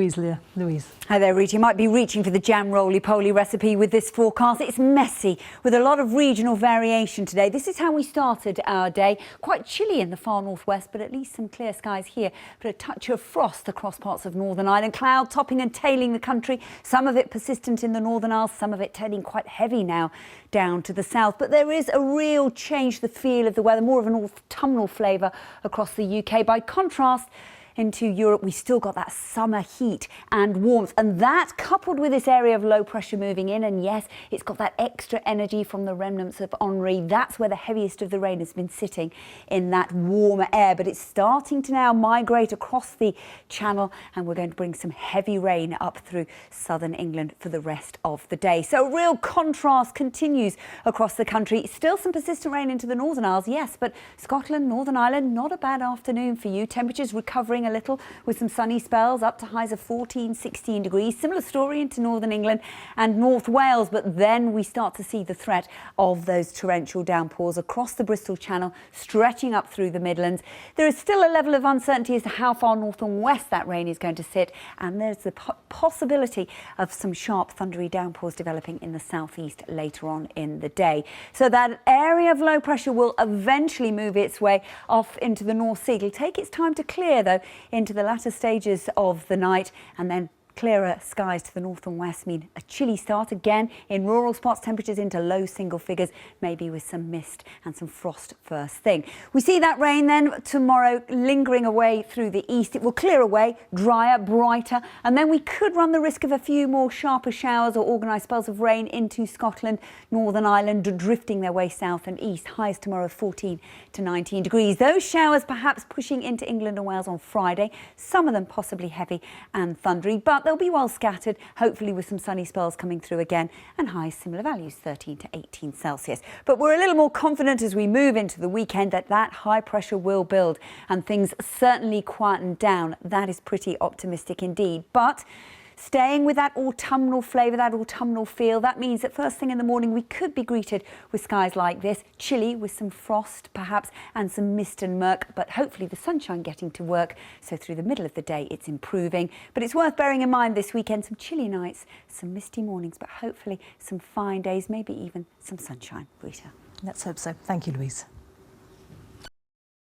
Lear. Louise. Hi there, Rita. You might be reaching for the jam roly-poly recipe with this forecast. It's messy with a lot of regional variation today. This is how we started our day. Quite chilly in the far northwest, but at least some clear skies here. But a touch of frost across parts of Northern Ireland. Cloud topping and tailing the country. Some of it persistent in the Northern Isles, some of it turning quite heavy now down to the south. But there is a real change to the feel of the weather, more of an autumnal flavour across the UK. By contrast, into Europe, we still got that summer heat and warmth, and that coupled with this area of low pressure moving in, and yes, it's got that extra energy from the remnants of Henri. That's where the heaviest of the rain has been sitting, in that warmer air, but it's starting to now migrate across the channel, and we're going to bring some heavy rain up through southern England for the rest of the day. So real contrast continues across the country. Still some persistent rain into the Northern Isles, yes, but Scotland, Northern Ireland, not a bad afternoon for you. Temperatures recovering a little with some sunny spells up to highs of 14, 16 degrees. Similar story into northern England and North Wales, but then we start to see the threat of those torrential downpours across the Bristol Channel, stretching up through the Midlands. There is still a level of uncertainty as to how far north and west that rain is going to sit, and there's the possibility of some sharp thundery downpours developing in the southeast later on in the day. So that area of low pressure will eventually move its way off into the North Sea. It'll take its time to clear, though, into the latter stages of the night, and then clearer skies to the north and west mean a chilly start again in rural spots, temperatures into low single figures, maybe with some mist and some frost first thing. We see that rain then tomorrow lingering away through the east. It will clear away, drier, brighter, and then we could run the risk of a few more sharper showers or organised spells of rain into Scotland, Northern Ireland, drifting their way south and east. Highs tomorrow 14 to 19 degrees. Those showers perhaps pushing into England and Wales on Friday, some of them possibly heavy and thundery, but they'll be well scattered, hopefully with some sunny spells coming through again, and highs similar values, 13 to 18 Celsius. But we're a little more confident as we move into the weekend that high pressure will build and things certainly quieten down. That is pretty optimistic indeed. But staying with that autumnal flavour, that autumnal feel, that means that first thing in the morning we could be greeted with skies like this, chilly with some frost perhaps and some mist and murk, but hopefully the sunshine getting to work, so through the middle of the day it's improving. But it's worth bearing in mind this weekend, some chilly nights, some misty mornings, but hopefully some fine days, maybe even some sunshine. Rita. Let's hope so. Thank you, Louise.